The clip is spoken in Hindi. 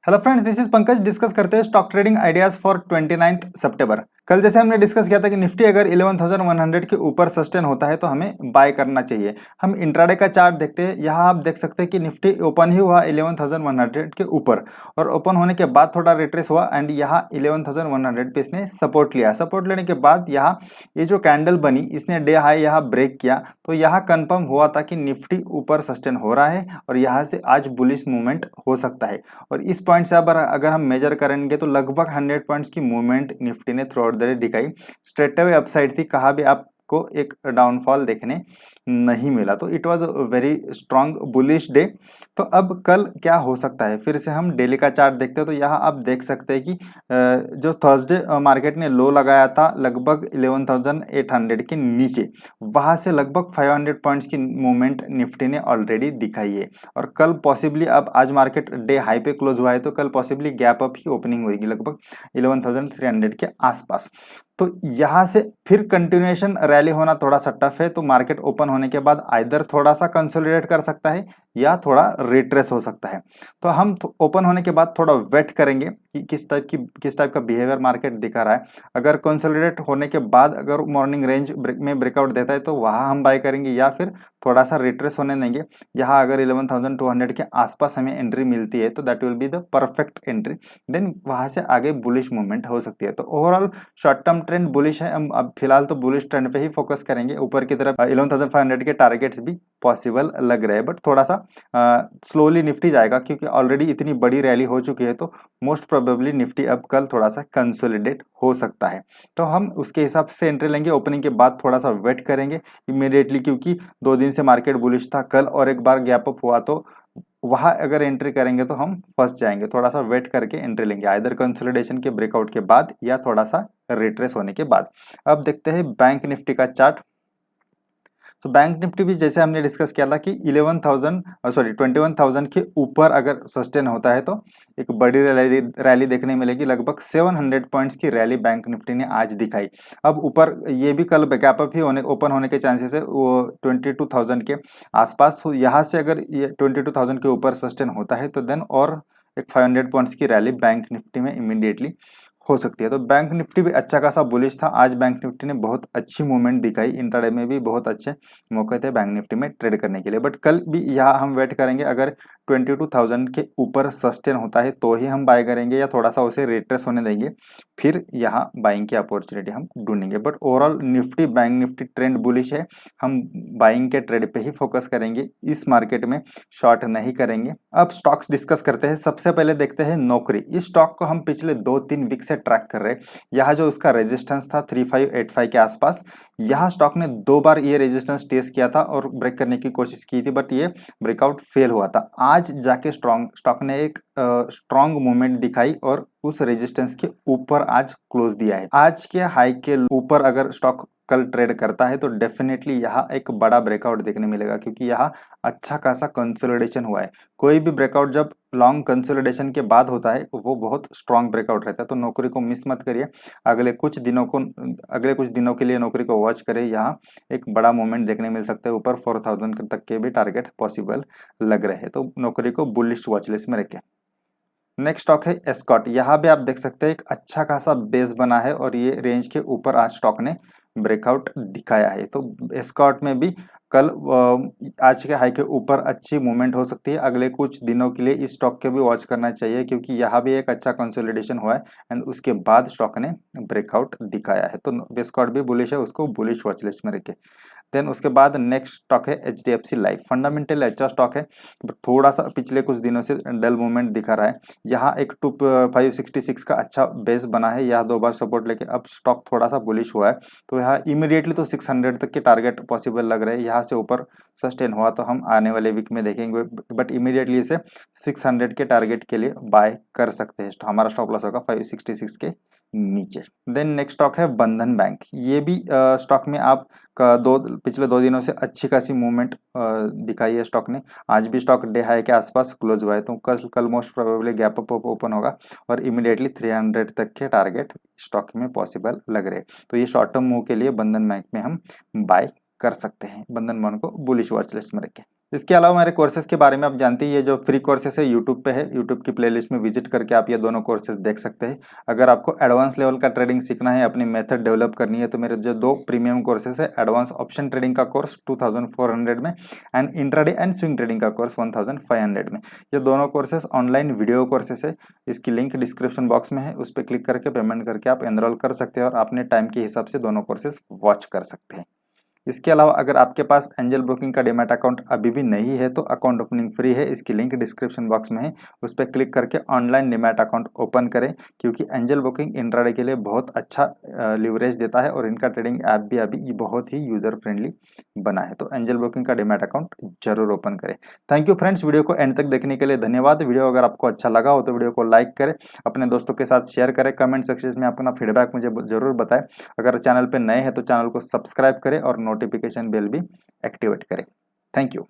Hello friends, this is Pankaj. Discuss करते हैं स्टॉक ट्रेडिंग आइडियाज फॉर 29 सितंबर। कल जैसे हमने डिस्कस किया था कि निफ्टी अगर 11,100 के ऊपर सस्टेन होता है तो हमें बाय करना चाहिए। हम इंट्राडे का चार्ट देखते हैं। यहाँ आप देख सकते हैं कि निफ्टी ओपन ही हुआ 11,100 के ऊपर और ओपन होने के बाद थोड़ा रिट्रेस हुआ एंड यहाँ 11,100 पे इसने सपोर्ट लिया। सपोर्ट लेने के बाद यहाँ ये जो कैंडल बनी इसने डे हाई यहाँ ब्रेक किया, तो यहाँ कंफर्म हुआ था कि निफ्टी ऊपर सस्टेन हो रहा है और यहाँ से आज बुलिश मूवमेंट हो सकता है। और इस पॉइंट से अगर हम मेजर करेंगे तो लगभग 100 पॉइंट्स की मूवमेंट निफ्टी ने थ्रू आउट द डे दिखाई। स्ट्रेट अवे अपसाइड थी, कहा भी आपको एक डाउनफॉल देखने नहीं मिला, तो it was very strong bullish day. तो अब कल क्या हो सकता है, फिर से हम डेली का चार्ट देखते हैं। तो यहाँ आप देख सकते हैं कि जो थर्सडे मार्केट ने लो लगाया था लगभग 11,800 के नीचे, वहां से लगभग 500 पॉइंट्स की मूवमेंट निफ्टी ने ऑलरेडी दिखाई है। और कल पॉसिबली, अब आज मार्केट डे हाई पे क्लोज हुआ है तो कल पॉसिबली गैप अप ही ओपनिंग होगी लगभग 11,300 के आसपास। तो यहाँ से फिर कंटिन्यूएशन रैली होना थोड़ा सा टफ है। तो मार्केट ओपन होने के बाद आइदर थोड़ा सा कंसोलिडेट कर सकता है या थोड़ा रिट्रेस हो सकता है। तो हम ओपन होने के बाद थोड़ा वेट करेंगे कि किस टाइप का बिहेवियर मार्केट दिखा रहा है। अगर कंसोलिडेट होने के बाद अगर मॉर्निंग रेंज में ब्रेकआउट देता है तो वहां हम बाय करेंगे या फिर थोड़ा सा रिट्रेस होने देंगे। यहाँ अगर 11,200 के आसपास हमें एंट्री मिलती है तो that will be the perfect entry. Then वहां से आगे बुलिश मूवमेंट हो सकती है। तो overall short term trend bullish है। हम अब फिलहाल तो बुलिश ट्रेंड पे ही फोकस करेंगे। ऊपर की तरफ 11,500 के टारगेट्स भी पॉसिबल लग रहे हैं, बट थोड़ा सा स्लोली निफ्टी जाएगा क्योंकि ऑलरेडी इतनी बड़ी रैली हो चुकी है। तो मोस्ट प्रोबेबली निफ्टी अब कल थोड़ा सा कंसोलिडेट हो सकता है। तो हम उसके हिसाब से एंट्री लेंगे। ओपनिंग के बाद थोड़ा सा वेट करेंगे इमीडिएटली, क्योंकि 2 दिन से मार्केट बुलिश था। कल और एक बार गैप अप हुआ तो वहां अगर एंट्री करेंगे तो हम फंस जाएंगे। थोड़ा सा वेट करके एंट्री लेंगे, आइदर कंसोलिडेशन के ब्रेकआउट के बाद या थोड़ा सा रिट्रेस होने के बाद। अब देखते हैं बैंक निफ्टी का चार्ट। तो बैंक निफ्टी भी जैसे हमने डिस्कस किया था कि 21,000 के ऊपर अगर सस्टेन होता है तो एक बड़ी रैली देखने मिलेगी। लगभग 700 पॉइंट्स की रैली बैंक निफ्टी ने आज दिखाई। अब ऊपर ये भी कल गैप अप ही ओपन होने के चांसेस है वो 22,000 के आसपास। यहाँ से अगर ये 22,000 के ऊपर सस्टेन होता है तो देन और एक 500 पॉइंट्स की रैली बैंक निफ्टी में इमीडिएटली हो सकती है। तो बैंक निफ्टी भी अच्छा खासा बुलिश था। आज बैंक निफ्टी ने बहुत अच्छी मूवमेंट दिखाई। इंट्राडे में भी बहुत अच्छे मौके थे बैंक निफ्टी में ट्रेड करने के लिए, बट कल भी यहाँ हम वेट करेंगे। अगर 22,000 के ऊपर सस्टेन होता है तो ही हम बाय करेंगे या थोड़ा सा उसे रिट्रेस होने देंगे, फिर यहाँ बाइंग की अपॉर्चुनिटी हम ढूंढेंगे। But overall Nifty bank Nifty trend bullish है। हम बाइंग के ट्रेड पे ही फोकस करेंगे, इस मार्केट में शॉर्ट नहीं करेंगे। अब स्टॉक्स डिस्कस करते हैं। सबसे पहले देखते हैं नौकरी। इस स्टॉक को हम पिछले 2-3 वीक से ट्रैक कर रहे हैं। यहाँ जो उसका रेजिस्टेंस था 3585 के आसपास, यहाँ स्टॉक ने 2 बार ये रेजिस्टेंस टेस्ट किया था और ब्रेक करने की कोशिश की थी, बट ये ब्रेकआउट फेल हुआ था। आज जाके स्टॉक ने एक स्ट्रॉन्ग मूवमेंट दिखाई और उस रेजिस्टेंस के ऊपर आज क्लोज दिया है। आज के हाई के ऊपर अगर स्टॉक कल ट्रेड करता है तो डेफिनेटली यहाँ एक बड़ा ब्रेकआउट देखने मिलेगा, क्योंकि यहाँ अच्छा खासा कंसोलिडेशन हुआ है। कोई भी ब्रेकआउट जब लॉन्ग कंसोलिडेशन के बाद होता है वो बहुत स्ट्रांग ब्रेकआउट रहता है। तो नौकरी को मिस मत करिए। अगले कुछ दिनों के लिए नौकरी को वॉच करें। यहाँ एक बड़ा मूवमेंट देखने मिल सकता है। ऊपर 4,000 तक के भी टारगेट पॉसिबल लग रहे हैं, तो नौकरी को बुलिश वॉच लिस्ट में रखें। नेक्स्ट स्टॉक है एस्कॉर्ट। यहाँ भी आप देख सकते हैं एक अच्छा खासा बेस बना है और ये रेंज के ऊपर आज स्टॉक ने ब्रेकआउट दिखाया है। तो एस्कॉर्ट में भी कल आज के हाई के ऊपर अच्छी मूवमेंट हो सकती है। अगले कुछ दिनों के लिए इस स्टॉक के भी वॉच करना चाहिए, क्योंकि यहाँ भी एक अच्छा कंसोलिडेशन हुआ है एंड उसके बाद स्टॉक ने ब्रेकआउट दिखाया है। तो एस्कॉर्ट भी बुलिश है, उसको बुलिश वॉच लिस्ट में रखें। देन उसके बाद नेक्स्ट स्टॉक है HDFC लाइफ। फंडामेंटल अच्छा स्टॉक है, थोड़ा सा पिछले कुछ दिनों से डल मूवमेंट दिखा रहा है। यहाँ एक 566 का अच्छा बेस बना है। यहाँ 2 बार सपोर्ट लेके अब स्टॉक थोड़ा सा बुलिश हुआ है। तो यहाँ इमीडिएटली तो 600 तक के टारगेट पॉसिबल लग रहे हैं। यहाँ से ऊपर सस्टेन हुआ तो हम आने वाले वीक में देखेंगे, बट इमीडिएटली इसे 600 के टारगेट के लिए बाय कर सकते हैं। हमारा स्टॉप लॉस होगा 566 के नीचे। देन नेक्स्ट स्टॉक है बंधन बैंक। ये भी स्टॉक में आप पिछले 2 दिनों से अच्छी खासी मूवमेंट दिखाई है स्टॉक ने। आज भी स्टॉक डे हाई के आसपास क्लोज हुआ है। तो कल most probably gap up open होगा और इमीडिएटली 300 तक के टारगेट स्टॉक में पॉसिबल लग रहे हैं। तो ये शॉर्ट टर्म मूव के लिए बंधन बैंक में हम बाय कर सकते हैं। बंधन बैंक को बुलिश वॉच लिस्ट में रखें। इसके अलावा मेरे कोर्सेज के बारे में आप जानते ही, ये जो फ्री कोर्सेज है यूट्यूब पे है, यूट्यूब की प्लेलिस्ट में विजिट करके आप ये दोनों कोर्सेज देख सकते हैं। अगर आपको एडवांस लेवल का ट्रेडिंग सीखना है, अपनी मेथड डेवलप करनी है, तो मेरे जो 2 प्रीमियम कोर्सेज है, एडवांस ऑप्शन ट्रेडिंग का कोर्स 2400 में and intraday and swing trading का कोर्स 1500 में। ये दोनों कोर्सेज ऑनलाइन वीडियो कोर्सेज है। इसकी लिंक डिस्क्रिप्शन बॉक्स में है, उस पर क्लिक करके पेमेंट करके आप एनरोल कर सकते हैं और अपने टाइम के हिसाब से दोनों कोर्सेज वॉच कर सकते हैं। इसके अलावा अगर आपके पास एंजल ब्रोकिंग का डीमैट अकाउंट अभी भी नहीं है तो अकाउंट ओपनिंग फ्री है, इसकी लिंक डिस्क्रिप्शन बॉक्स में है, उस पर क्लिक करके ऑनलाइन डीमैट अकाउंट ओपन करें, क्योंकि एंजल ब्रोकिंग इंट्राडे के लिए बहुत अच्छा लिवरेज देता है और इनका ट्रेडिंग ऐप भी अभी बहुत ही यूजर फ्रेंडली बना है। तो एंजल ब्रोकिंग का डीमैट अकाउंट जरूर ओपन करें। थैंक यू फ्रेंड्स, वीडियो को एंड तक देखने के लिए धन्यवाद। वीडियो अगर आपको अच्छा लगा हो तो वीडियो को लाइक करें, अपने दोस्तों के साथ शेयर करें, कमेंट सेक्शन में अपना फीडबैक मुझे जरूर बताएं। अगर चैनल पर नए हैं तो चैनल को सब्सक्राइब करें और नोटिफिकेशन बेल भी एक्टिवेट करें। Thank you.